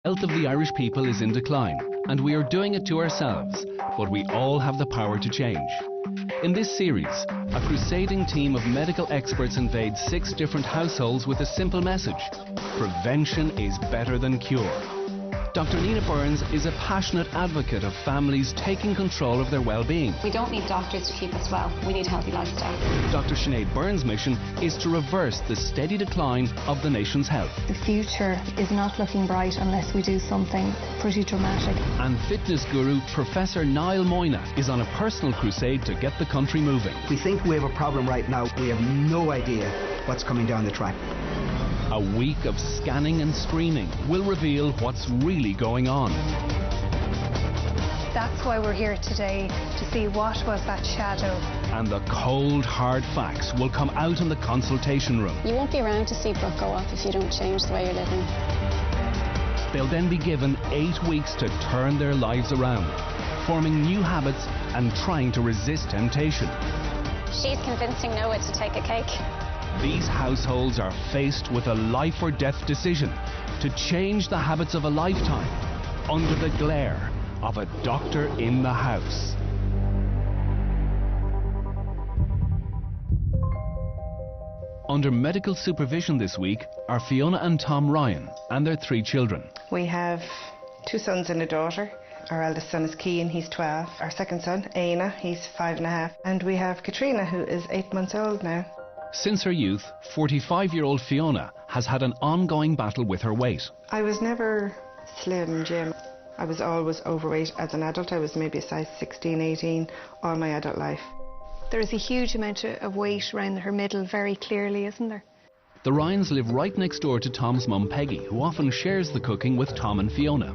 Health of the Irish people is in decline, and we are doing it to ourselves, but we all have the power to change. In this series, a crusading team of medical experts invade 6 different households with a simple message: prevention is better than cure. Dr. Nina Burns is a passionate advocate of families taking control of their well-being. We don't need doctors to keep us well, we need healthy lifestyle. Dr. Sinead Burns' mission is to reverse the steady decline of the nation's health. The future is not looking bright unless we do something pretty dramatic. And fitness guru Professor Niall Moyna is on a personal crusade to get the country moving. We think we have a problem right now. We have no idea what's coming down the track. A week of scanning and screening will reveal what's really going on. That's why we're here today, to see what was that shadow. And the cold, hard facts will come out in the consultation room. You won't be around to see Brooke go up if you don't change the way you're living. They'll then be given 8 weeks to turn their lives around, forming new habits and trying to resist temptation. She's convincing Noah to take a cake. These households are faced with a life or death decision to change the habits of a lifetime under the glare of a doctor in the house. Under medical supervision this week are Fiona and Tom Ryan and their 3 children. We have 2 sons and a daughter. Our eldest son is Cian, he's 12. Our second son, Aina, he's 5.5. And we have Katrina, who is 8 months old now. Since her youth, 45-year-old Fiona has had an ongoing battle with her weight. I was never slim, Jim. I was always overweight as an adult. I was maybe a size 16, 18 all my adult life. There is a huge amount of weight around her middle, very clearly, isn't there? The Ryans live right next door to Tom's mum Peggy, who often shares the cooking with Tom and Fiona.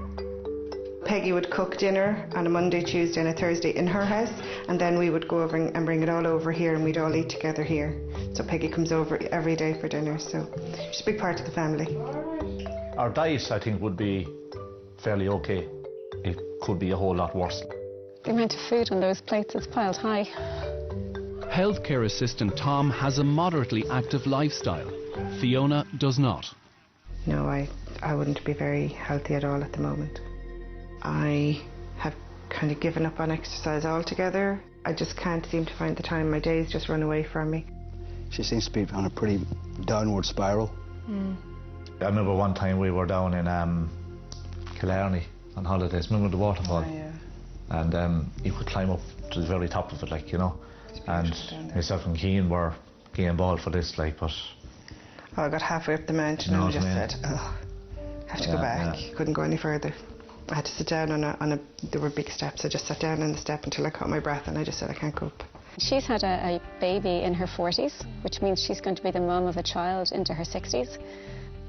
Peggy would cook dinner on a Monday, Tuesday and a Thursday in her house, and then we would go over and bring it all over here and we'd all eat together here. So Peggy comes over every day for dinner, so she's a big part of the family. Our diet, I think, would be fairly okay. It could be a whole lot worse. The amount of food on those plates is piled high. Healthcare assistant Tom has a moderately active lifestyle. Fiona does not. No, I wouldn't be very healthy at all at the moment. I have kind of given up on exercise altogether. I just can't seem to find the time. My days just run away from me. She seems to be on a pretty downward spiral. I remember one time we were down in Killarney on holidays. Remember the waterfall? Oh, yeah. And you could climb up to the very top of it, like, you know. And myself and Cian were game ball for this, like, but... Oh, I got halfway up the mountain and I just said, oh, I have to go back. Yeah. Couldn't go any further. I had to sit down on a, there were big steps. I just sat down on the step until I caught my breath and I just said, I can't go up. She's had a baby in her 40s, which means she's going to be the mum of a child into her 60s.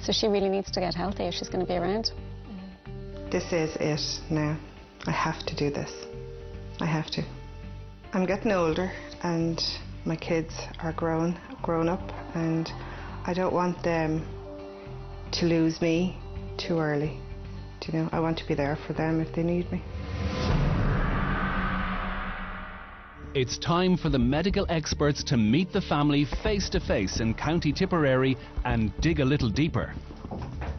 So she really needs to get healthy if she's going to be around. This is it now. I have to do this. I have to. I'm getting older and my kids are grown up, and I don't want them to lose me too early. You know, I want to be there for them if they need me. It's time for the medical experts to meet the family face to face in County Tipperary and dig a little deeper.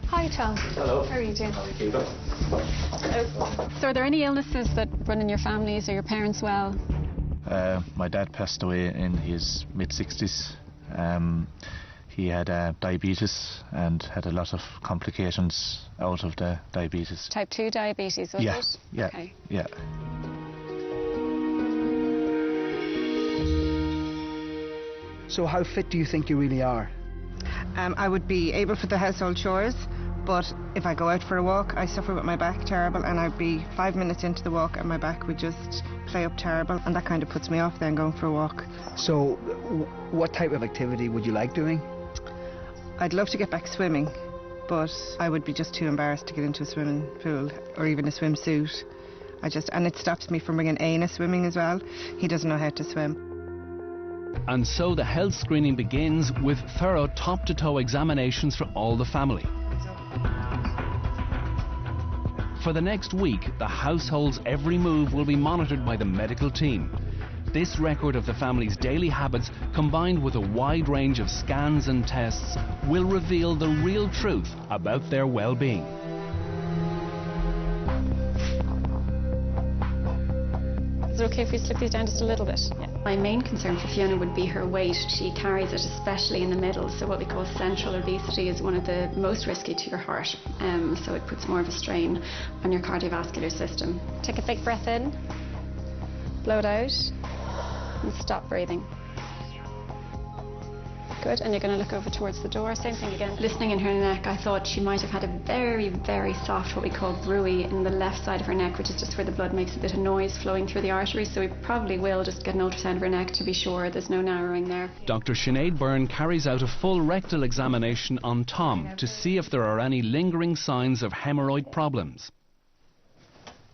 Hi, Tom. Hello. How are you doing? So are there any illnesses that run in your families or your parents well? My dad passed away in his mid-60s. He had diabetes and had a lot of complications out of the diabetes. Type 2 diabetes, was it? Yeah, okay. Yeah. So how fit do you think you really are? I would be able for the household chores, but if I go out for a walk, I suffer with my back terrible, and I'd be 5 minutes into the walk and my back would just play up terrible, and that kind of puts me off then going for a walk. So what type of activity would you like doing? I'd love to get back swimming, but I would be just too embarrassed to get into a swimming pool or even a swimsuit. And it stops me from bringing Aina swimming as well. He doesn't know how to swim. And so the health screening begins with thorough top-to-toe examinations for all the family. For the next week, the household's every move will be monitored by the medical team. This record of the family's daily habits, combined with a wide range of scans and tests, will reveal the real truth about their well-being. Is it okay if we slip these down just a little bit? Yeah. My main concern for Fiona would be her weight. She carries it especially in the middle, so what we call central obesity is one of the most risky to your heart, so it puts more of a strain on your cardiovascular system. Take a big breath in, blow it out, and stop breathing. Good, and you're going to look over towards the door, same thing again. Listening in her neck, I thought she might have had a very, very soft, what we call bruit in the left side of her neck, which is just where the blood makes a bit of noise flowing through the arteries, so we probably will just get an ultrasound of her neck to be sure there's no narrowing there. Dr. Sinead Byrne carries out a full rectal examination on Tom to see if there are any lingering signs of hemorrhoid problems.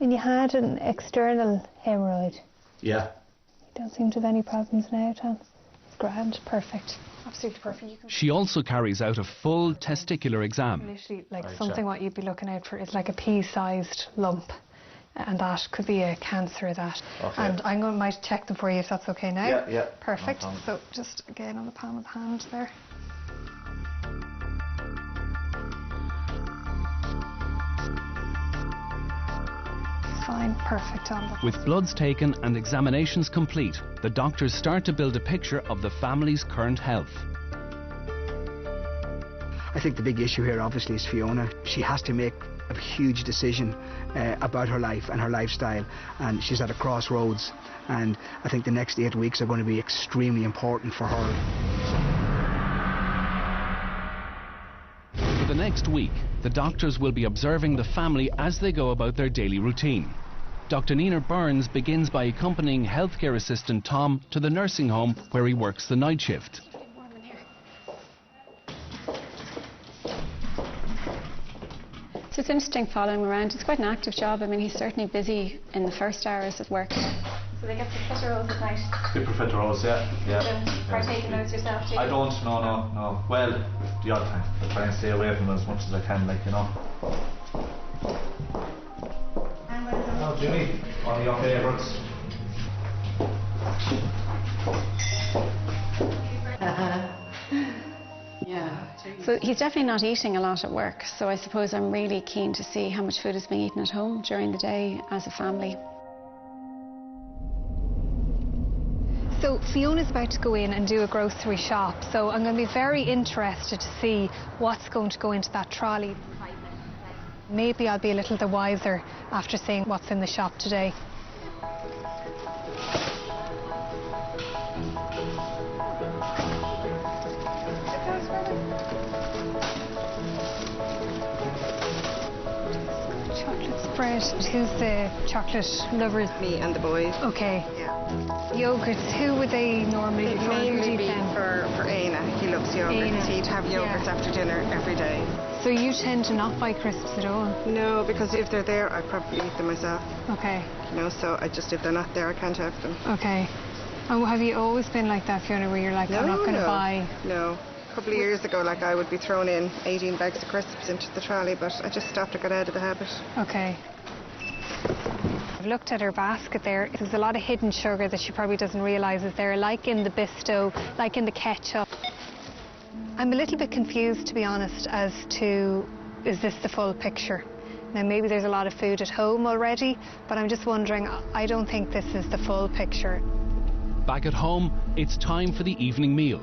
And you had an external hemorrhoid? Yeah. You don't seem to have any problems now, Tom? It's grand, perfect. Absolutely perfect. She also carries out a full testicular exam. Literally, like something what you'd be looking out for is like a pea-sized lump, and that could be a cancer. That. Okay. And I'm going to might check them for you if that's okay now. Yeah, yeah. Perfect. No, so just again on the palm of the hand there. Fine, perfect on that. With bloods taken and examinations complete, the doctors start to build a picture of the family's current health. I think the big issue here obviously is Fiona. She has to make a huge decision about her life and her lifestyle, and she's at a crossroads, and I think the next 8 weeks are going to be extremely important for her. For the next week, the doctors will be observing the family as they go about their daily routine. Dr. Nina Burns begins by accompanying healthcare assistant Tom to the nursing home where he works the night shift. So it's interesting following him around. It's quite an active job. I mean, he's certainly busy in the first hours of work. So they get to fit rolls at night? They fit rolls, yeah. You don't partake in those yourself, do you? I don't, no. Well, the odd time. I try and stay away from them as much as I can, like, you know. Oh, Jimmy, one of your favourites. Yeah. So he's definitely not eating a lot at work, so I suppose I'm really keen to see how much food is being eaten at home during the day as a family. So Fiona's about to go in and do a grocery shop, so I'm going to be very interested to see what's going to go into that trolley. Maybe I'll be a little the wiser after seeing what's in the shop today. Chocolate spread. Who's the chocolate lovers? Me and the boys. Okay. Yeah. Yogurts, who would they normally It'd mainly be for Aina. He loves yogurts. He'd have yogurts after dinner every day. So you tend to not buy crisps at all? No, because if they're there, I probably eat them myself. Okay. You know, so if they're not there, I can't have them. Okay. And have you always been like that, Fiona, where you're like, I'm not going to buy? No. A couple of years ago, like, I would be throwing in 18 bags of crisps into the trolley, but I just stopped. I got out of the habit. Okay. I've looked at her basket there. There's a lot of hidden sugar that she probably doesn't realise is there, like in the Bisto, like in the ketchup. I'm a little bit confused, to be honest, as to, is this the full picture? Now, maybe there's a lot of food at home already, but I'm just wondering, I don't think this is the full picture. Back at home, it's time for the evening meal.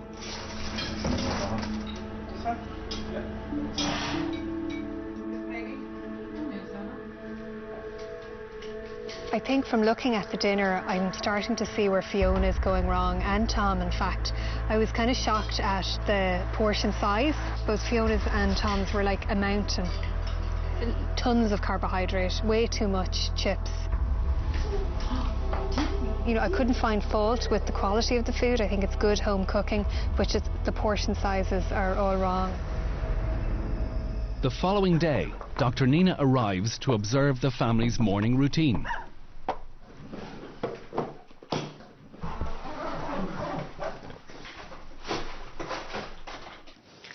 I think from looking at the dinner, I'm starting to see where Fiona is going wrong, and Tom, in fact. I was kind of shocked at the portion size. Both Fiona's and Tom's were like a mountain. Tons of carbohydrate, way too much chips. You know, I couldn't find fault with the quality of the food. I think it's good home cooking, but just the portion sizes are all wrong. The following day, Dr. Nina arrives to observe the family's morning routine.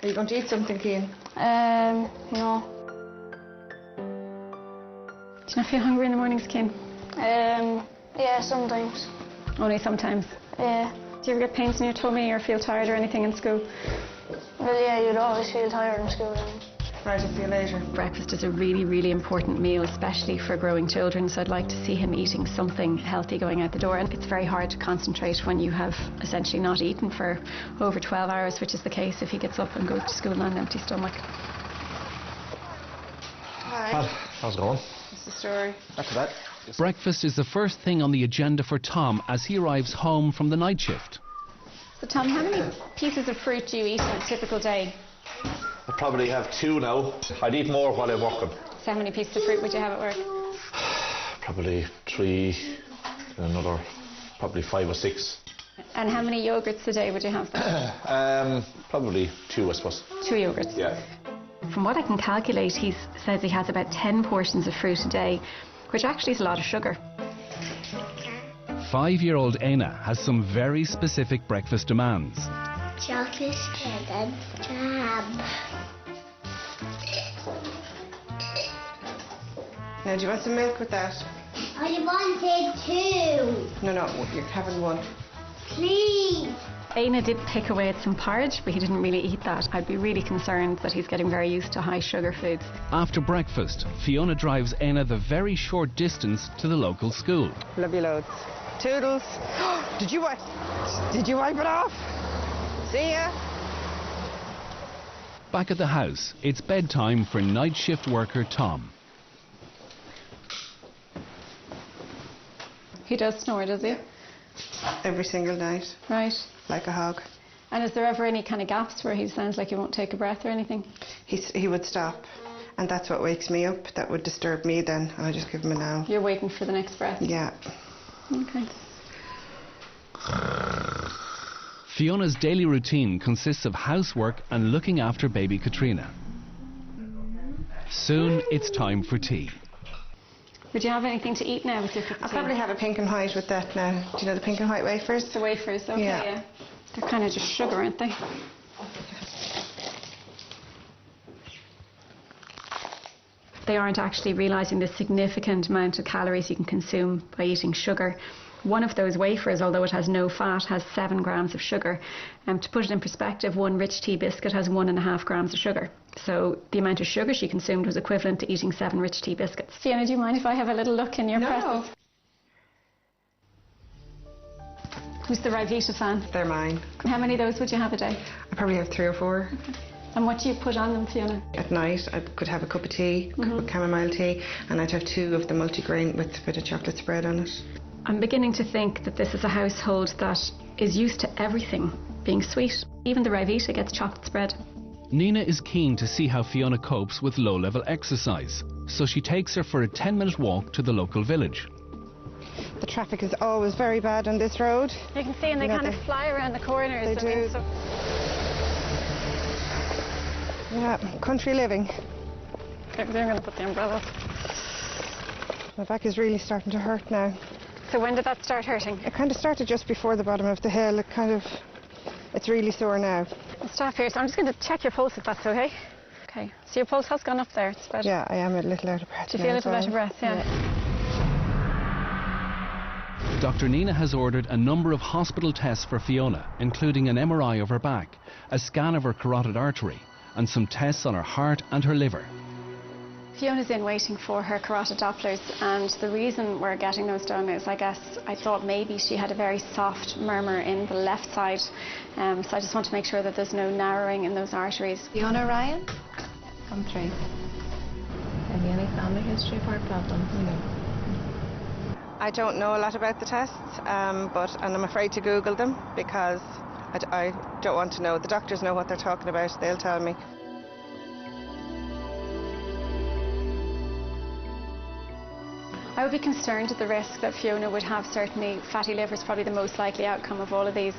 Are you going to eat something, Cian? No. Do you not feel hungry in the mornings, Cian? Yeah, sometimes. Only sometimes? Yeah. Do you ever get pains in your tummy or feel tired or anything in school? Well, yeah, you'd always feel tired in school. Right, I'll see you later. Breakfast is a really, really important meal, especially for growing children, so I'd like to see him eating something healthy going out the door. And it's very hard to concentrate when you have essentially not eaten for over 12 hours, which is the case if he gets up and goes to school on an empty stomach. Hi. How's it going? What's the story? Not too bad. Breakfast is the first thing on the agenda for Tom as he arrives home from the night shift. So Tom, how many pieces of fruit do you eat on a typical day? I probably have 2 now. I'd eat more while I'm working. So how many pieces of fruit would you have at work? Probably 3, and another probably 5 or 6. And how many yogurts a day would you have then? Probably 2, I suppose. 2 yogurts? Yeah. From what I can calculate, he says he has about 10 portions of fruit a day, which actually is a lot of sugar. 5-year-old Anna has some very specific breakfast demands. Chocolate cake and jam. Now, do you want some milk with that? I wanted 2. No, you're having 1. Please. Aina did pick away at some porridge, but he didn't really eat that. I'd be really concerned that he's getting very used to high sugar foods. After breakfast, Fiona drives Anna the very short distance to the local school. Love you loads. Toodles. Did you wipe it off? See ya. Back at the house, it's bedtime for night shift worker Tom. He does snore, does he? Every single night. Right. Like a hog. And is there ever any kind of gaps where he sounds like he won't take a breath or anything? He would stop, and that's what wakes me up. That would disturb me then. I just give him a now. You're waiting for the next breath? Yeah. Okay. Fiona's daily routine consists of housework and looking after baby Katrina. Soon it's time for tea. Would you have anything to eat now with your cup of I'll tea? probably have a pink and white with that now. Do you know the pink and white wafers? The wafers, okay, yeah. They're kind of just sugar, aren't they? They aren't actually realising the significant amount of calories you can consume by eating sugar. One of those wafers, although it has no fat, has 7 grams of sugar. To put it in perspective, one rich tea biscuit has 1.5 grams of sugar. So the amount of sugar she consumed was equivalent to eating 7 rich tea biscuits. Fiona, do you mind if I have a little look in your presses? Who's the Ryvita fan? They're mine. How many of those would you have a day? I probably have 3 or 4. Okay. And what do you put on them, Fiona? At night, I could have a cup of tea, a cup of chamomile tea, and I'd have 2 of the multigrain with a bit of chocolate spread on it. I'm beginning to think that this is a household that is used to everything being sweet. Even the Ryvita gets chocolate spread. Nina is keen to see how Fiona copes with low-level exercise, so she takes her for a 10-minute walk to the local village. The traffic is always very bad on this road. You can see, and they kind of fly around the corners. They do. Yeah, country living. Okay, I'm going to put the umbrella. My back is really starting to hurt now. So when did that start hurting? It kind of started just before the bottom of the hill. It's really sore now. I'll stop here. So I'm just going to check your pulse if that's okay. Okay. So your pulse has gone up there. It's better. Yeah, I am a little out of breath. Do you feel a little better breath? Yeah. Dr. Nina has ordered a number of hospital tests for Fiona, including an MRI of her back, a scan of her carotid artery, and some tests on her heart and her liver. Fiona's in waiting for her carotid Dopplers, and the reason we're getting those done is, I thought maybe she had a very soft murmur in the left side, so I just want to make sure that there's no narrowing in those arteries. Fiona Ryan, come through. Have you any family history of heart problems? I don't know a lot about the tests, and I'm afraid to Google them because I don't want to know. The doctors know what they're talking about. They'll tell me. I would be concerned at the risk that Fiona would have. Certainly fatty liver is probably the most likely outcome of all of these.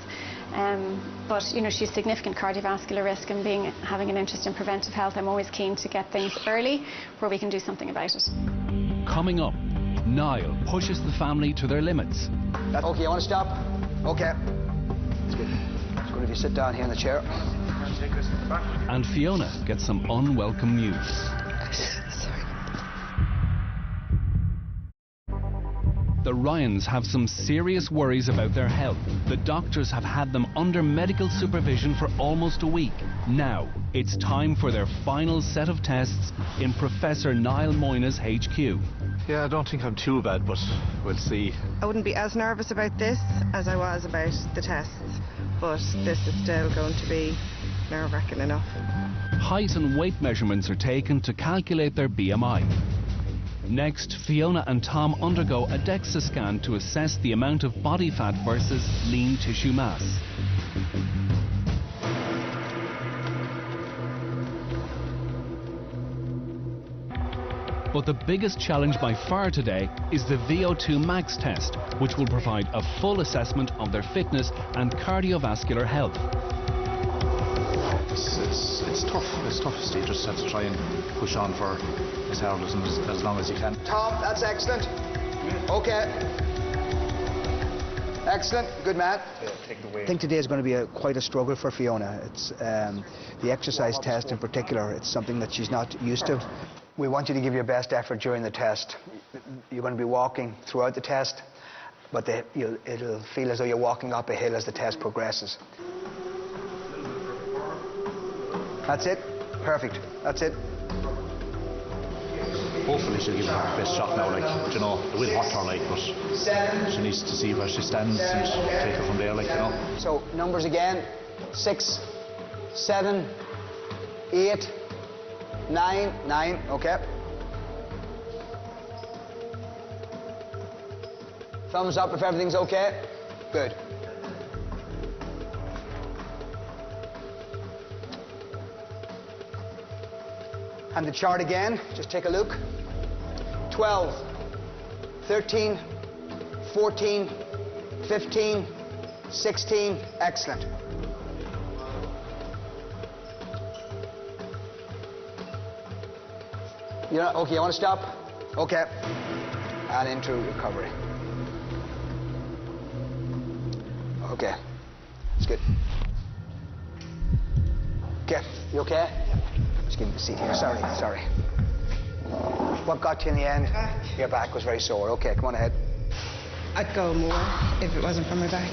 But she's significant cardiovascular risk, and having an interest in preventive health, I'm always keen to get things early where we can do something about it. Coming up, Niall pushes the family to their limits. Okay, you want to stop? Okay. It's good. It's good if you sit down here in the chair. And Fiona gets some unwelcome news. the Ryans have some serious worries about their health. The doctors have had them under medical supervision for almost a week. Now, it's time for their final set of tests in Professor Niall Moyna's HQ. Yeah, I don't think I'm too bad, but we'll see. I wouldn't be as nervous about this as I was about the tests, but this is still going to be nerve-wracking enough. Height and weight measurements are taken to calculate their BMI. Next, Fiona and Tom undergo a DEXA scan to assess the amount of body fat versus lean tissue mass. But the biggest challenge by far today is the VO2 max test, which will provide a full assessment of their fitness and cardiovascular health. It's tough. It's tough. You just have to try and push on for as hard as long as you can. Tom, that's excellent. Okay. Excellent. Good man. I think today is going to be quite a struggle for Fiona. It's the exercise test in particular. It's something that she's not used to. We want you to give your best effort during the test. You're going to be walking throughout the test, but it'll feel as though you're walking up a hill as the test progresses. That's it. Perfect. That's it. Hopefully she'll give it her best shot now, like, you know, it will hurt her, like, but she needs to see where she stands and take her from there, like, you know. So, numbers again. 6, 7, 8, 9, okay. Thumbs up if everything's okay. Good. And the chart again, just take a look. 12, 13, 14, 15, 16, excellent. Okay, you want to stop? Okay. And into recovery. Okay, that's good. Okay, you okay? Just give me the seat here. Sorry. What got you in the end? Your back was very sore. Okay, come on ahead. I'd go more if it wasn't for my back.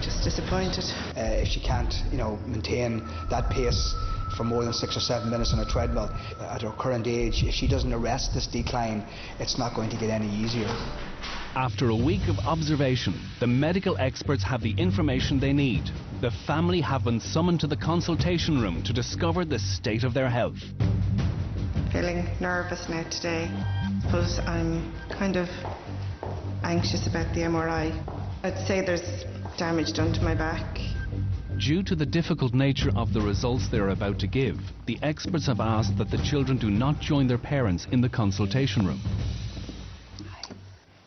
Just disappointed. If she can't, maintain that pace for more than 6 or 7 minutes on a treadmill at her current age, if she doesn't arrest this decline, it's not going to get any easier. After a week of observation, the medical experts have the information they need. The family have been summoned to the consultation room to discover the state of their health. Feeling nervous now today, but I'm kind of anxious about the MRI. I'd say there's damage done to my back. Due to the difficult nature of the results they are about to give, the experts have asked that the children do not join their parents in the consultation room.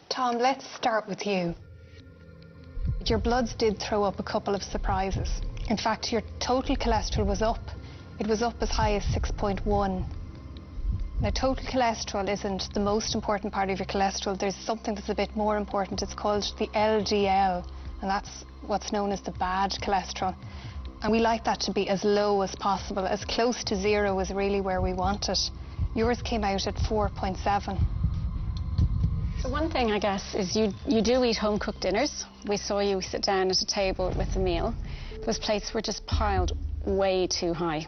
Tom, let's start with you. Your bloods did throw up a couple of surprises. In fact, your total cholesterol was up. It was up as high as 6.1. Now, total cholesterol isn't the most important part of your cholesterol. There's something that's a bit more important. It's called the LDL, and that's what's known as the bad cholesterol. And we like that to be as low as possible. As close to 0 is really where we want it. Yours came out at 4.7. So one thing, I guess, is you do eat home-cooked dinners. We saw you sit down at a table with a meal. Those plates were just piled way too high.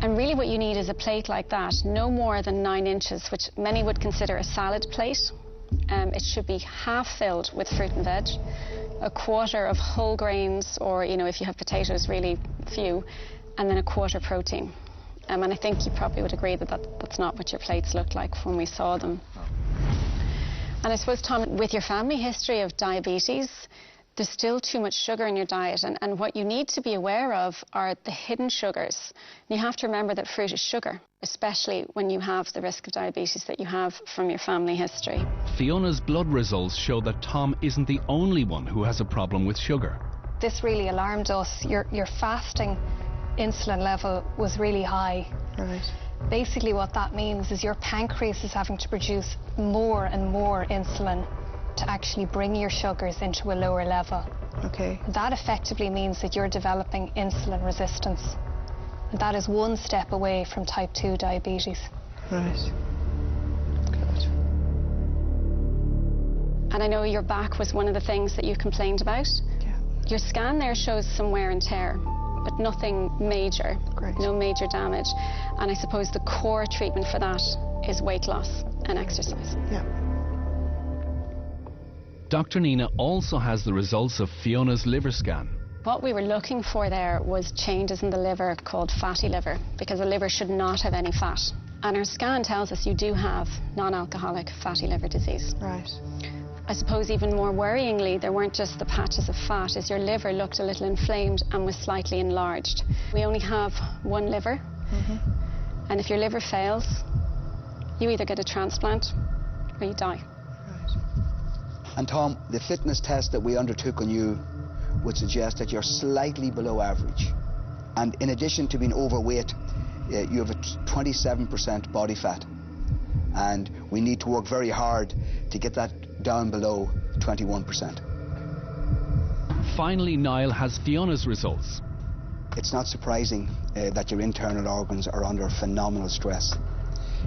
And really what you need is a plate like that, no more than 9 inches, which many would consider a salad plate. It should be half filled with fruit and veg, a quarter of whole grains, or, if you have potatoes, really few, and then a quarter protein. And I think you probably would agree that that's not what your plates looked like when we saw them. And I suppose, Tom, with your family history of diabetes, there's still too much sugar in your diet, and what you need to be aware of are the hidden sugars. And you have to remember that fruit is sugar, especially when you have the risk of diabetes that you have from your family history. Fiona's blood results show that Tom isn't the only one who has a problem with sugar. This really alarmed us. Your fasting insulin level was really high. Right. Basically what that means is your pancreas is having to produce more and more insulin to actually bring your sugars into a lower level. Okay. That effectively means that you're developing insulin resistance. And that is one step away from type 2 diabetes. Right. Good. And I know your back was one of the things that you complained about. Yeah. Your scan there shows some wear and tear, but nothing major, Great. no major damage. And I suppose the core treatment for that is weight loss and exercise. Yeah. Dr. Nina also has the results of Fiona's liver scan. What we were looking for there was changes in the liver called fatty liver, because the liver should not have any fat. And our scan tells us you do have non-alcoholic fatty liver disease. Right. I suppose even more worryingly, there weren't just the patches of fat, as your liver looked a little inflamed and was slightly enlarged. We only have one liver, and if your liver fails, you either get a transplant or you die. And Tom, the fitness test that we undertook on you would suggest that you're slightly below average. And in addition to being overweight, you have a 27% body fat. And we need to work very hard to get that down below 21%. Finally, Niall has Fiona's results. It's not surprising that your internal organs are under phenomenal stress.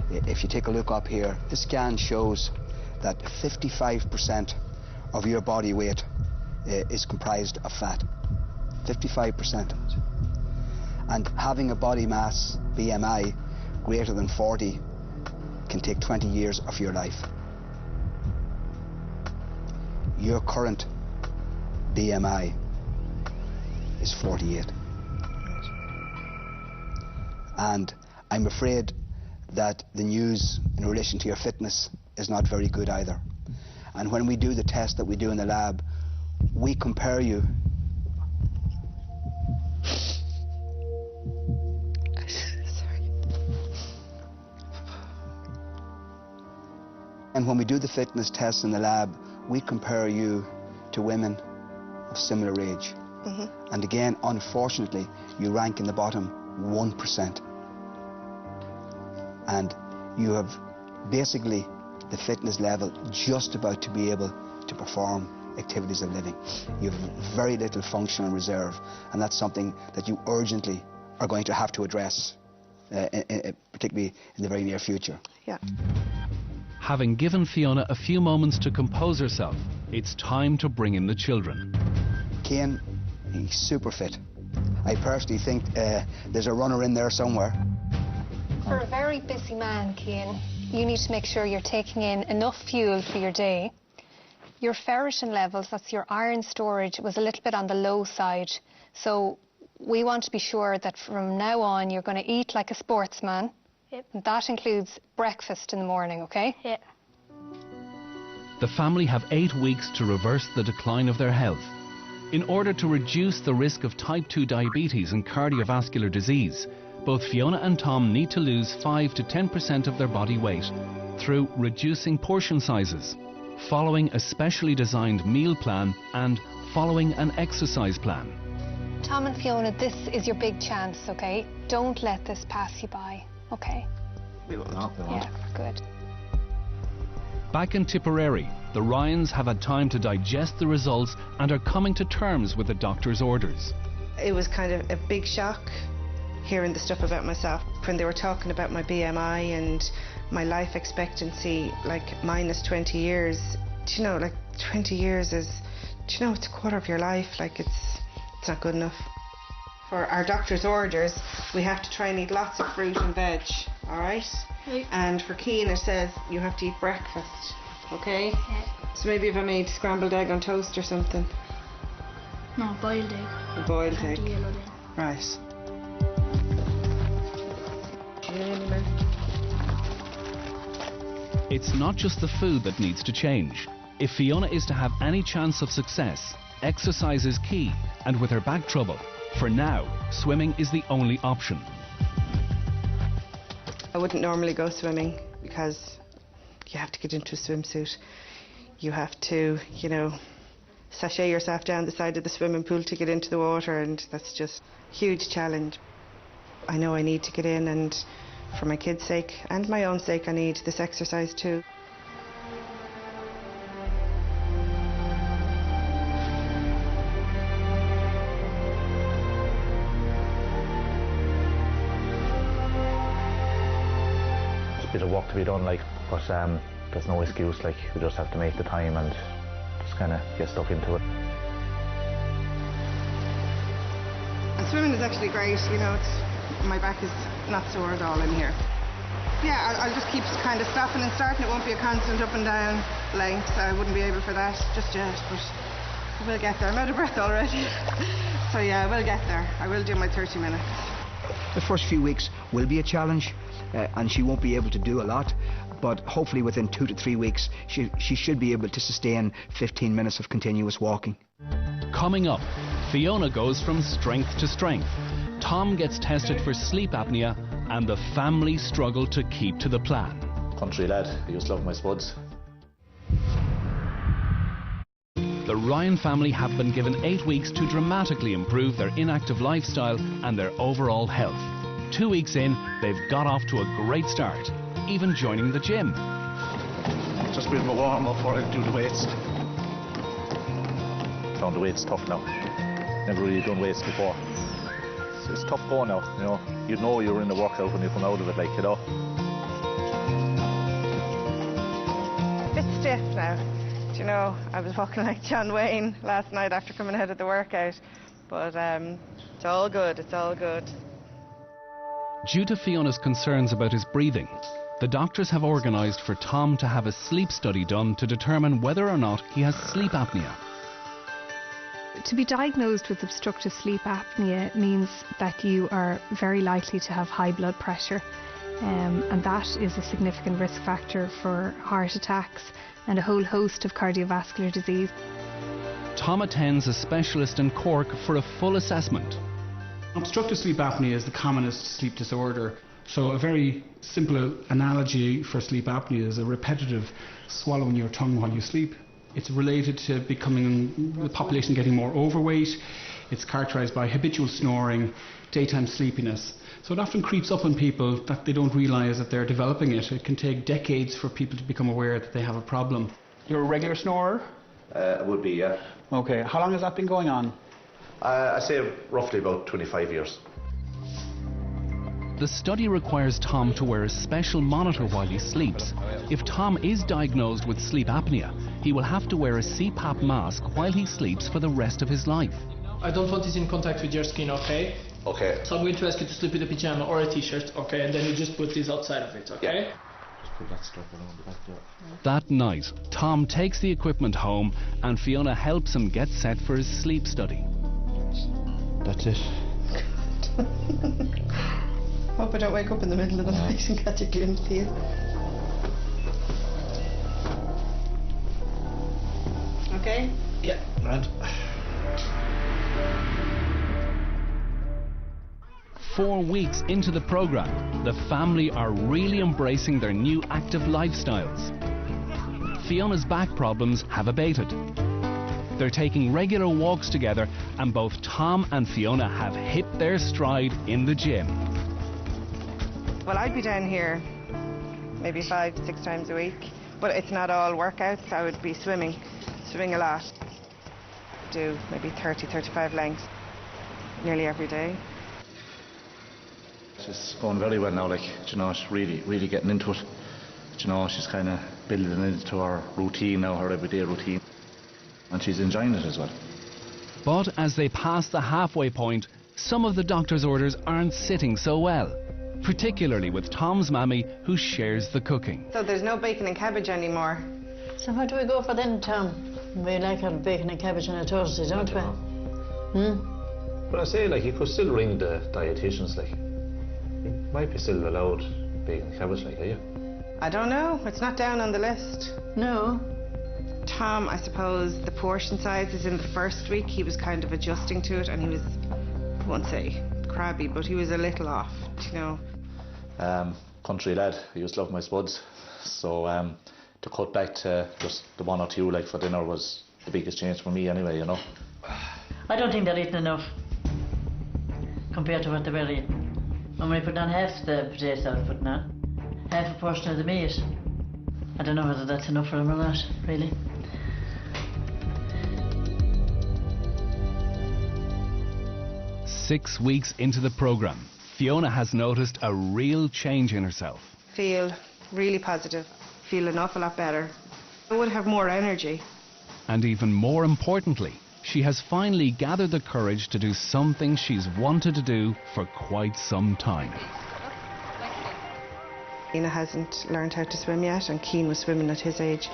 If you take a look up here, the scan shows that 55% of your body weight is comprised of fat. 55%. And having a body mass, BMI, greater than 40 can take 20 years of your life. Your current BMI is 48. And I'm afraid that the news in relation to your fitness is not very good either. And when we do the test that we do in the lab, we compare you. And when we do the fitness tests in the lab, we compare you to women of similar age. And again, unfortunately, you rank in the bottom 1%. And you have basically the fitness level just about to be able to perform activities of living. You have very little functional reserve, and that's something that you urgently are going to have to address, particularly in the very near future. Yeah. Having given Fiona a few moments to compose herself, it's time to bring in the children. Cian, he's super fit. I personally think there's a runner in there somewhere. For a very busy man, Cian, you need to make sure you're taking in enough fuel for your day. Your ferritin levels, that's your iron storage, was a little bit on the low side. So we want to be sure that from now on you're going to eat like a sportsman. Yep. And that includes breakfast in the morning, okay? Yeah. The family have 8 weeks to reverse the decline of their health. In order to reduce the risk of type 2 diabetes and cardiovascular disease, both Fiona and Tom need to lose 5 to 10% of their body weight through reducing portion sizes, following a specially designed meal plan, and following an exercise plan. Tom and Fiona, this is your big chance, okay? Don't let this pass you by, okay? We will not. Yeah, good. Back in Tipperary, the Ryans have had time to digest the results and are coming to terms with the doctor's orders. It was kind of a big shock hearing the stuff about myself. When they were talking about my BMI and my life expectancy, like minus 20 years, do you know, like 20 years is, do you know, it's a quarter of your life, like it's not good enough. For our doctor's orders, we have to try and eat lots of fruit and veg, all right? Right. And for Cian it says you have to eat breakfast, okay? Yeah. So maybe if I made scrambled egg on toast or something. No, boiled egg. A boiled Can't egg. do yellow egg. Right. It's not just the food that needs to change. If Fiona is to have any chance of success, exercise is key, and with her back trouble, for now, swimming is the only option. I wouldn't normally go swimming because you have to get into a swimsuit. You have to, you know, sashay yourself down the side of the swimming pool to get into the water, and that's just a huge challenge. I know I need to get in, and for my kids' sake and my own sake, I need this exercise too. There's a bit of work to be done, like, but there's no excuse, like, we just have to make the time and just kind of get stuck into it. And swimming is actually great, you know, my back is not sore at all in here. Yeah, I'll just keep kind of stopping and starting. It won't be a constant up and down length. I wouldn't be able for that just yet, but we'll get there. I'm out of breath already. So yeah, we'll get there. I will do my 30 minutes. The first few weeks will be a challenge, and she won't be able to do a lot, but hopefully within 2 to 3 weeks she should be able to sustain 15 minutes of continuous walking. Coming up, Fiona goes from strength to strength. Tom gets tested for sleep apnea, and the family struggle to keep to the plan. Country lad, I used to love my spuds. The Ryan family have been given 8 weeks to dramatically improve their inactive lifestyle and their overall health. 2 weeks in, they've got off to a great start, even joining the gym. Just a bit of a warm up before I do the weights. Found the weights tough now. Never really done weights before. It's tough going now, you know. You'd know you're in the workout when you come out of it, like, you know. A bit stiff now. Do you know, I was walking like John Wayne last night after coming out of the workout. But it's all good, it's all good. Due to Fiona's concerns about his breathing, the doctors have organised for Tom to have a sleep study done to determine whether or not he has sleep apnea. To be diagnosed with obstructive sleep apnea means that you are very likely to have high blood pressure, and that is a significant risk factor for heart attacks and a whole host of cardiovascular disease. Tom attends a specialist in Cork for a full assessment. Obstructive sleep apnea is the commonest sleep disorder. So a very simple analogy for sleep apnea is a repetitive swallowing your tongue while you sleep. It's related to the population getting more overweight. It's characterised by habitual snoring, daytime sleepiness. So it often creeps up on people that they don't realise that they're developing it. It can take decades for people to become aware that they have a problem. You're a regular snorer? It would be, yeah. Okay, how long has that been going on? I say roughly about 25 years. The study requires Tom to wear a special monitor while he sleeps. If Tom is diagnosed with sleep apnea, he will have to wear a CPAP mask while he sleeps for the rest of his life. I don't want it in contact with your skin, okay? Okay. So I'm going to ask you to sleep with a pyjama or a t-shirt, okay? And then you just put this outside of it, okay? Yeah. Just put that stuff around the back there. That night, Tom takes the equipment home and Fiona helps him get set for his sleep study. That's it. Hope I don't wake up in the middle of the night and catch a glimpse of you. Okay? Yeah, right. 4 weeks into the programme, the family are really embracing their new active lifestyles. Fiona's back problems have abated. They're taking regular walks together, and both Tom and Fiona have hit their stride in the gym. Well, I'd be down here maybe 5 to 6 times a week, but it's not all workouts. I would be swimming a lot. Do maybe 30, 35 lengths nearly every day. She's going very well now, like, you know, she's really getting into it. You know, she's kind of building into her routine now, her everyday routine, and she's enjoying it as well. But as they pass the halfway point, some of the doctor's orders aren't sitting so well, particularly with Tom's mammy, who shares the cooking. So there's no bacon and cabbage anymore. So what do we go for then, Tom? We like our bacon and cabbage on a Thursday, don't we? But I say, like, you could still ring the dietitians, like. You might be still allowed bacon and cabbage, like, are you? I don't know. It's not down on the list. No. Tom, I suppose the portion sizes in the first week, he was kind of adjusting to it, and he was, I won't say crabby, but he was a little off, you know. Country lad, I used to love my spuds, so to cut back to just the 1 or 2 like for dinner was the biggest change for me anyway, you know. I don't think they're eating enough compared to what they were eating. I'm only putting on half the potatoes I was putting on, half a portion of the meat. I don't know whether that's enough for them or not, really. Six weeks into the programme, Fiona has noticed a real change in herself. Feel really positive, feel an awful lot better. I would have more energy. And even more importantly, she has finally gathered the courage to do something she's wanted to do for quite some time. Aina hasn't learned how to swim yet, and Keane was swimming at his age,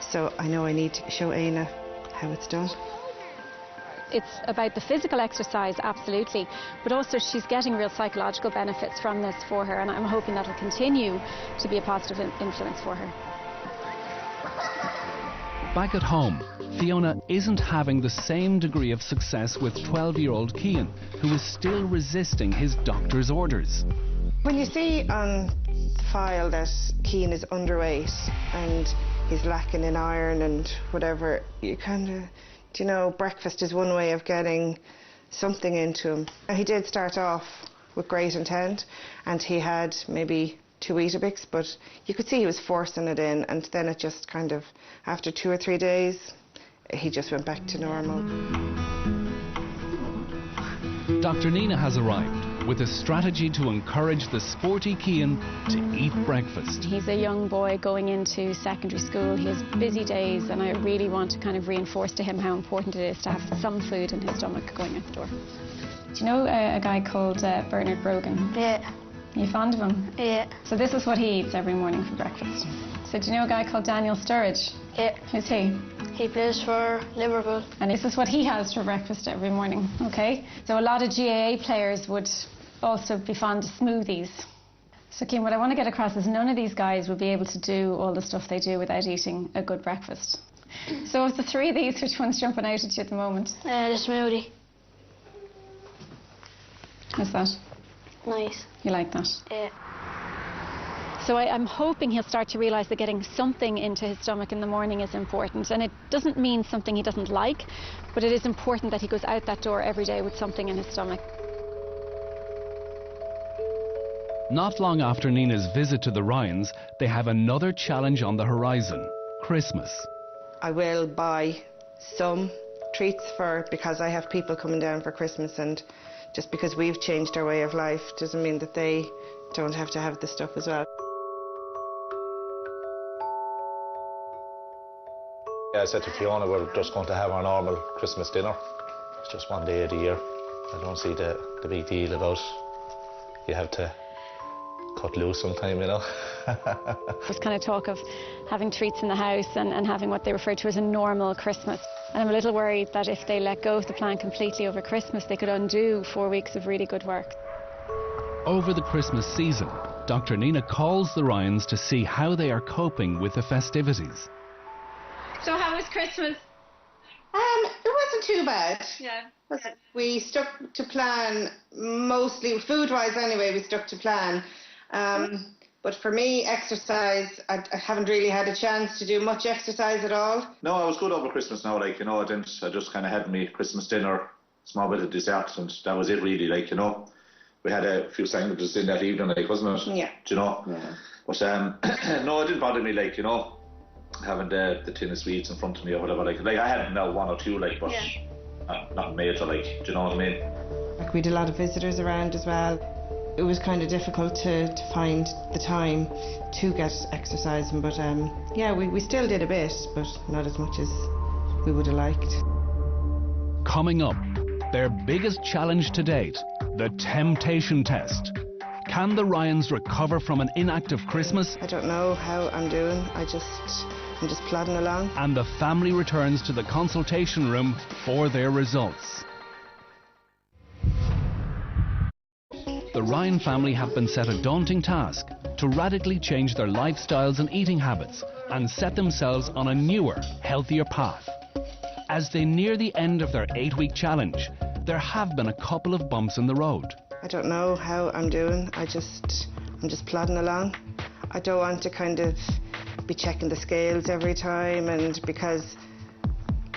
so I know I need to show Aina how it's done. It's about the physical exercise, absolutely, but also she's getting real psychological benefits from this for her, and I'm hoping that will continue to be a positive influence for her. Back at home, Fiona isn't having the same degree of success with 12-year-old Cian, who is still resisting his doctor's orders. When you see on the file that Cian is underweight and he's lacking in iron and whatever, you kind of, you know, breakfast is one way of getting something into him. He did start off with great intent, and he had maybe 2 Weetabix, but you could see he was forcing it in, and then it just kind of, after 2 or 3 days, he just went back to normal. Dr. Nina has arrived with a strategy to encourage the sporty Cian to eat breakfast. He's a young boy going into secondary school. He has busy days, and I really want to kind of reinforce to him how important it is to have some food in his stomach going out the door. Do you know a guy called Bernard Brogan? Yeah. Are you fond of him? Yeah. So this is what he eats every morning for breakfast. So do you know a guy called Daniel Sturridge? Yeah. Who's he? He plays for Liverpool. And this is what he has for breakfast every morning, okay? So a lot of GAA players would also be fond of smoothies. So Cian, what I want to get across is none of these guys will be able to do all the stuff they do without eating a good breakfast. So of the 3 of these, which one's jumping out at you at the moment? The smoothie. How's that? Nice. You like that? Yeah. So I'm hoping he'll start to realise that getting something into his stomach in the morning is important. And it doesn't mean something he doesn't like, but it is important that he goes out that door every day with something in his stomach. Not long after Nina's visit to the Ryans, they have another challenge on the horizon: Christmas. I will buy some treats because I have people coming down for Christmas, and just because we've changed our way of life doesn't mean that they don't have to have the stuff as well. Yeah, I said to Fiona, we're just going to have our normal Christmas dinner. It's just one day of the year. I don't see the big deal about you have to cut loose sometime, you know. There's kind of talk of having treats in the house and having what they refer to as a normal Christmas. And I'm a little worried that if they let go of the plan completely over Christmas, they could undo 4 weeks of really good work. Over the Christmas season, Dr. Nina calls the Ryans to see how they are coping with the festivities. So how was Christmas? It wasn't too bad. Yeah. We stuck to plan, mostly food-wise anyway, we stuck to plan. But for me, exercise, I haven't really had a chance to do much exercise at all. No, I was good over Christmas now, like, you know, I just kind of had me Christmas dinner, small bit of dessert, and that was it really, like, you know. We had a few sandwiches in that evening, like, wasn't it? Yeah. Do you know? Yeah. But, no, it didn't bother me, like, you know, having the tin of sweets in front of me or whatever, like I had now 1 or 2, like, but not major, like, do you know what I mean? Like, we had a lot of visitors around as well. It was kind of difficult to find the time to get exercising, but yeah, we still did a bit, but not as much as we would have liked. Coming up, their biggest challenge to date, the temptation test. Can the Ryans recover from an inactive Christmas? I don't know how I'm doing. I'm just plodding along. And the family returns to the consultation room for their results. The Ryan family have been set a daunting task to radically change their lifestyles and eating habits and set themselves on a newer, healthier path. As they near the end of their 8-week challenge, there have been a couple of bumps in the road. I don't know how I'm doing. I'm just plodding along. I don't want to kind of be checking the scales every time, and because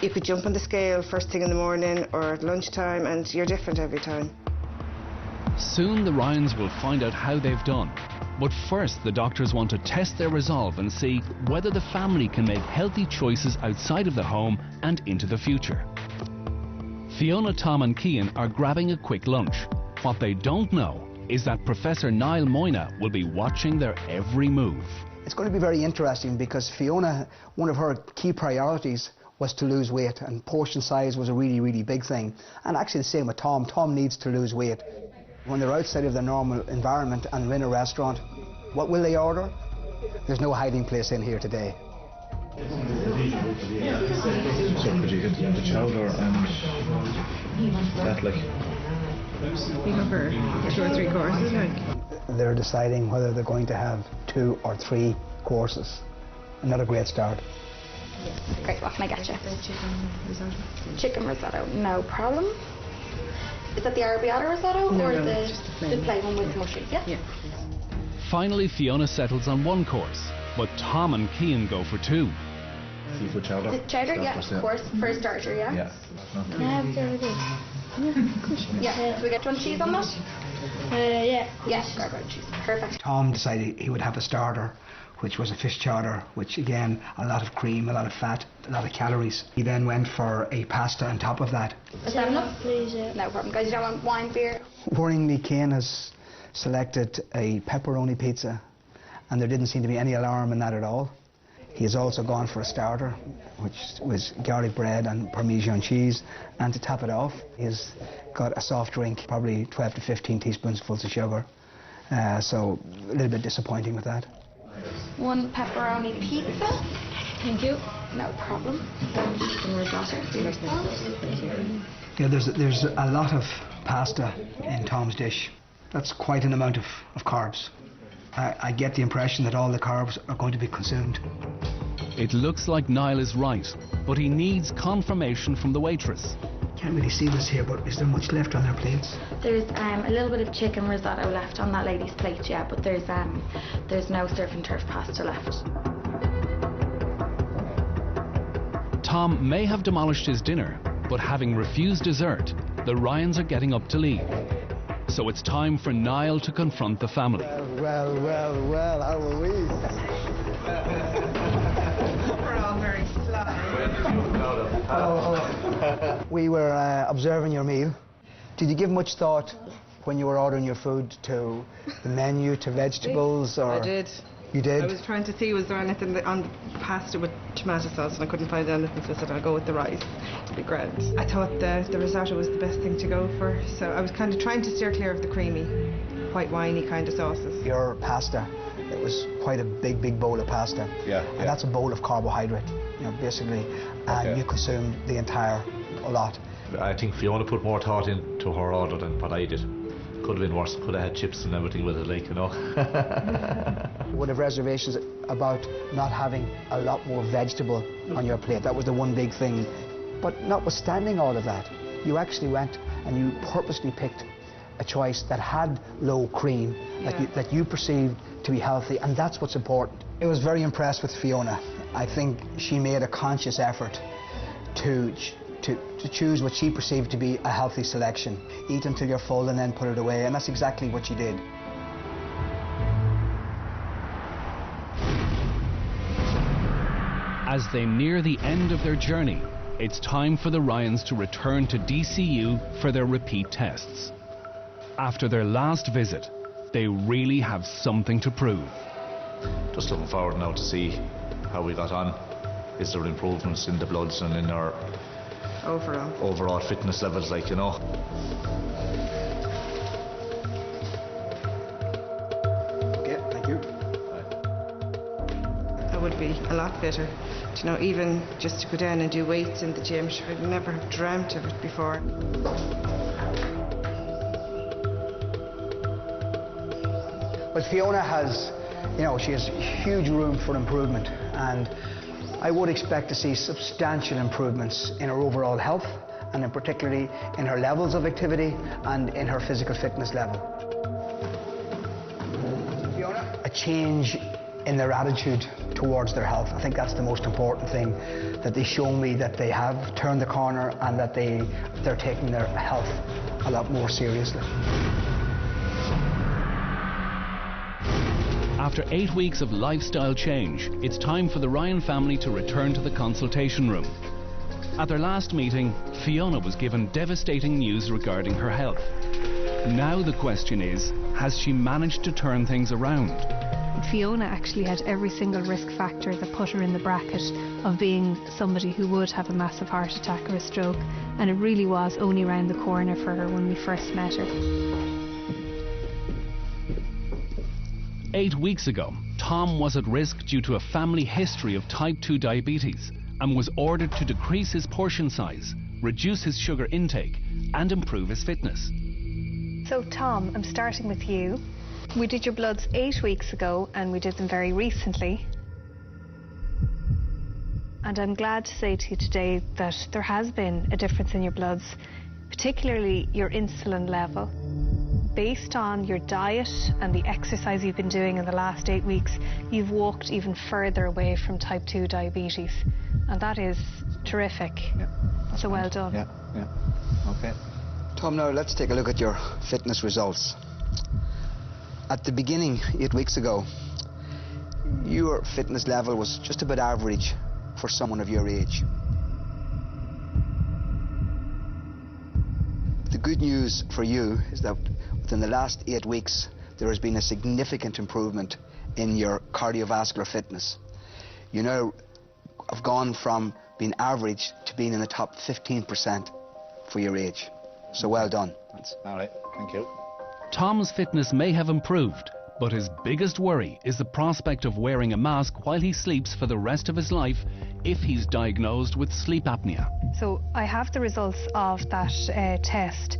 you could jump on the scale first thing in the morning or at lunchtime and you're different every time. Soon the Ryans will find out how they've done. But first, the doctors want to test their resolve and see whether the family can make healthy choices outside of the home and into the future. Fiona, Tom and Cian are grabbing a quick lunch. What they don't know is that Professor Niall Moyna will be watching their every move. It's going to be very interesting because Fiona, one of her key priorities was to lose weight, and portion size was a really, really big thing. And actually the same with Tom. Tom needs to lose weight. When they're outside of their normal environment and they're in a restaurant, what will they order? There's no hiding place in here today. So could you get the chowder and that, like? Even for 2 or 3 courses, like? They're deciding whether they're going to have 2 or 3 courses. Another great start. Great, what can I get you? Chicken risotto, no problem. Is that the arrabbiata risotto or the plain one with mushrooms? Yeah. Finally, Fiona settles on 1 course, but Tom and Cian go for 2. Seafood chowder. The chowder, yeah, of course, for a starter, yeah. Yeah. Can I have the Yeah, so we get 1 cheese on that? Yeah. Yes, garlic cheese, perfect. Tom decided he would have a starter, which was a fish chowder, which again, a lot of cream, a lot of fat, a lot of calories. He then went for a pasta on top of that. Is that enough? Please, yeah. No problem, guys, you don't want wine, beer? Worryingly, Cian has selected a pepperoni pizza, and there didn't seem to be any alarm in that at all. He has also gone for a starter, which was garlic bread and Parmesan cheese, and to top it off, he's got a soft drink, probably 12 to 15 teaspoonfuls of sugar, so a little bit disappointing with that. 1 pepperoni pizza. Thank you. No problem. Yeah, there's a lot of pasta in Tom's dish. That's quite an amount of carbs. I get the impression that all the carbs are going to be consumed. It looks like Niall is right, but he needs confirmation from the waitress. Can't really see this here, but is there much left on their plates? There's a little bit of chicken risotto left on that lady's plate, yeah, but there's no surf and turf pasta left. Tom may have demolished his dinner, but having refused dessert, the Ryans are getting up to leave. So it's time for Niall to confront the family. Well, how are we? We're all very sly. We were observing your meal. Did you give much thought when you were ordering your food to the menu, to vegetables? Or? I did. You did? I was trying to see was there anything on the pasta with tomato sauce, and I couldn't find anything, so I said I'll go with the rice. It'll be grand. I thought the risotto was the best thing to go for, so I was kind of trying to steer clear of the creamy, white winey kind of sauces. Your pasta, it was quite a big bowl of pasta. Yeah. And that's a bowl of carbohydrate, basically, and you consumed the entire lot. I think Fiona put more thought into her order than what I did. Could have been worse, could have had chips and everything with it, like, Would have reservations about not having a lot more vegetable on your plate. That was the one big thing. But notwithstanding all of that, you actually went and you purposely picked a choice that had low cream, that you perceived to be healthy, and that's what's important. I was very impressed with Fiona. I think she made a conscious effort to choose what she perceived to be a healthy selection. Eat until you're full and then put it away, and that's exactly what she did. As they near the end of their journey, it's time for the Ryans to return to DCU for their repeat tests. After their last visit, they really have something to prove. Just looking forward now to see how we got on. Is there improvements in the bloods and in our overall fitness levels, like, Okay, thank you. I would be a lot fitter. Even just to go down and do weights in the gym, I'd never have dreamt of it before. But Fiona has, she has huge room for improvement, and I would expect to see substantial improvements in her overall health, and in particularly in her levels of activity and in her physical fitness level. Fiona? A change in their attitude towards their health. I think that's the most important thing, that they show me that they have turned the corner and that they're taking their health a lot more seriously. After 8 weeks of lifestyle change, it's time for the Ryan family to return to the consultation room. At their last meeting, Fiona was given devastating news regarding her health. Now the question is, has she managed to turn things around? Fiona actually had every single risk factor that put her in the bracket of being somebody who would have a massive heart attack or a stroke, and it really was only around the corner for her when we first met her. 8 weeks ago, Tom was at risk due to a family history of type 2 diabetes and was ordered to decrease his portion size, reduce his sugar intake and improve his fitness. So Tom, I'm starting with you. We did your bloods 8 weeks ago and we did them very recently. And I'm glad to say to you today that there has been a difference in your bloods, particularly your insulin level. Based on your diet and the exercise you've been doing in the last 8 weeks, you've walked even further away from type 2 diabetes. And that is terrific. Yeah, so well done. Yeah. Okay. Tom, now let's take a look at your fitness results. At the beginning, 8 weeks ago, your fitness level was just about average for someone of your age. The good news for you is that within the last 8 weeks, there has been a significant improvement in your cardiovascular fitness. You now have gone from being average to being in the top 15% for your age. So well done. That's all right. Thank you. Tom's fitness may have improved, but his biggest worry is the prospect of wearing a mask while he sleeps for the rest of his life if he's diagnosed with sleep apnea. So I have the results of that test.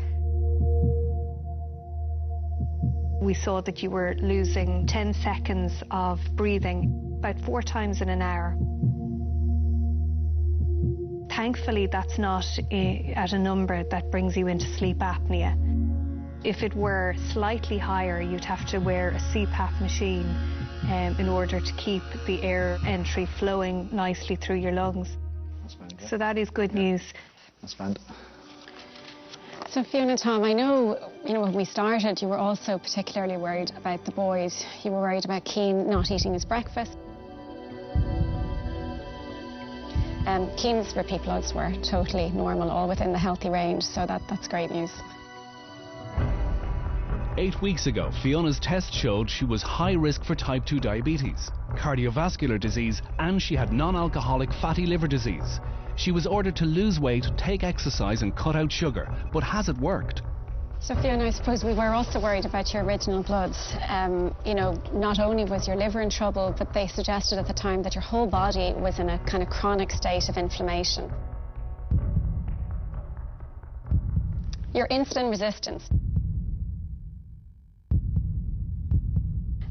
We saw that you were losing 10 seconds of breathing about 4 times in an hour. Thankfully, that's not at a number that brings you into sleep apnea. If it were slightly higher, you'd have to wear a CPAP machine in order to keep the air entry flowing nicely through your lungs. So that is good news. That's fine. So Fiona and Tom, I know, when we started, you were also particularly worried about the boys. You were worried about Keane not eating his breakfast. Keane's repeat bloods were totally normal, all within the healthy range, so that's great news. 8 weeks ago, Fiona's test showed she was high risk for type 2 diabetes, cardiovascular disease, and she had non-alcoholic fatty liver disease. She was ordered to lose weight, take exercise and cut out sugar, but has it worked? So Fiona, I suppose we were also worried about your original bloods. Not only was your liver in trouble, but they suggested at the time that your whole body was in a kind of chronic state of inflammation. Your insulin resistance,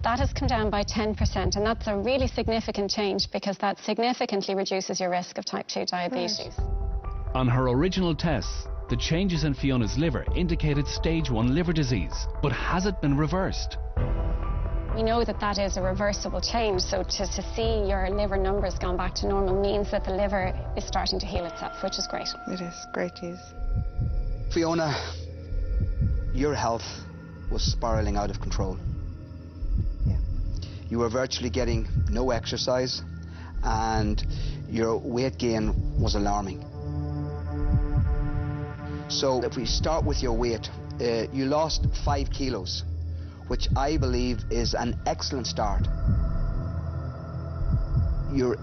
that has come down by 10%, and that's a really significant change because that significantly reduces your risk of type 2 diabetes. Right. On her original tests, the changes in Fiona's liver indicated stage 1 liver disease, but has it been reversed? We know that that is a reversible change, so to see your liver numbers gone back to normal means that the liver is starting to heal itself, which is great. It is great news. Fiona, your health was spiralling out of control. Yeah. You were virtually getting no exercise and your weight gain was alarming. So if we start with your weight, you lost 5 kilos, which I believe is an excellent start. Your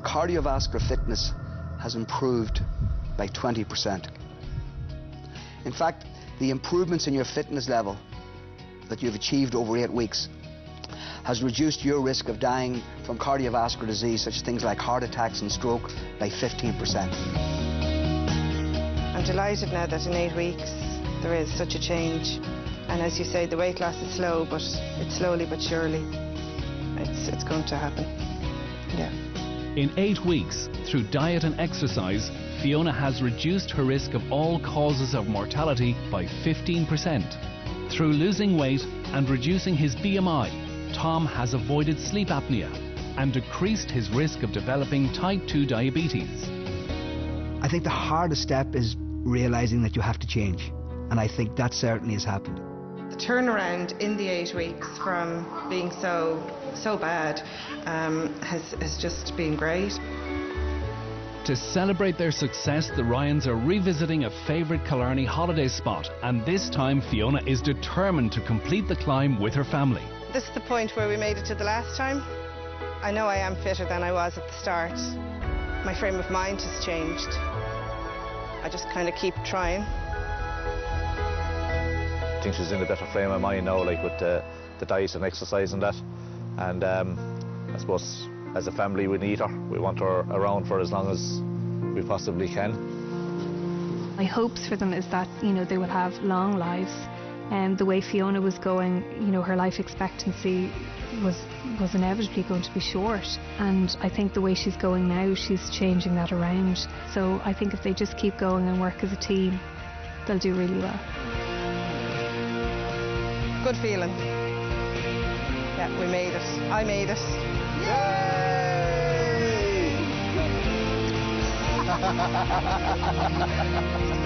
cardiovascular fitness has improved by 20%. In fact, the improvements in your fitness level that you've achieved over 8 weeks has reduced your risk of dying from cardiovascular disease, such as things like heart attacks and stroke, by 15%. I'm delighted now that in 8 weeks there is such a change, and as you say, the weight loss is slow, but it's slowly but surely it's going to happen. Yeah. In 8 weeks, through diet and exercise, Fiona has reduced her risk of all causes of mortality by 15%. Through losing weight and reducing his BMI, Tom has avoided sleep apnea and decreased his risk of developing type 2 diabetes. I think the hardest step is realizing that you have to change, and I think that certainly has happened. The turnaround in the 8 weeks from being so bad has just been great. To celebrate their success, the Ryans are revisiting a favourite Killarney holiday spot, and this time Fiona is determined to complete the climb with her family. This is the point where we made it to the last time. I know I am fitter than I was at the start. My frame of mind has changed. I just kind of keep trying. I think she's in a better frame of mind now, like with the diet and exercise and that. And I suppose as a family we need her. We want her around for as long as we possibly can. My hopes for them is that, you know, they will have long lives. And the way Fiona was going, you know, her life expectancy was inevitably going to be short. And I think the way she's going now, she's changing that around. So I think if they just keep going and work as a team, they'll do really well. Good feeling. Yeah, we made it. I made it. Yay!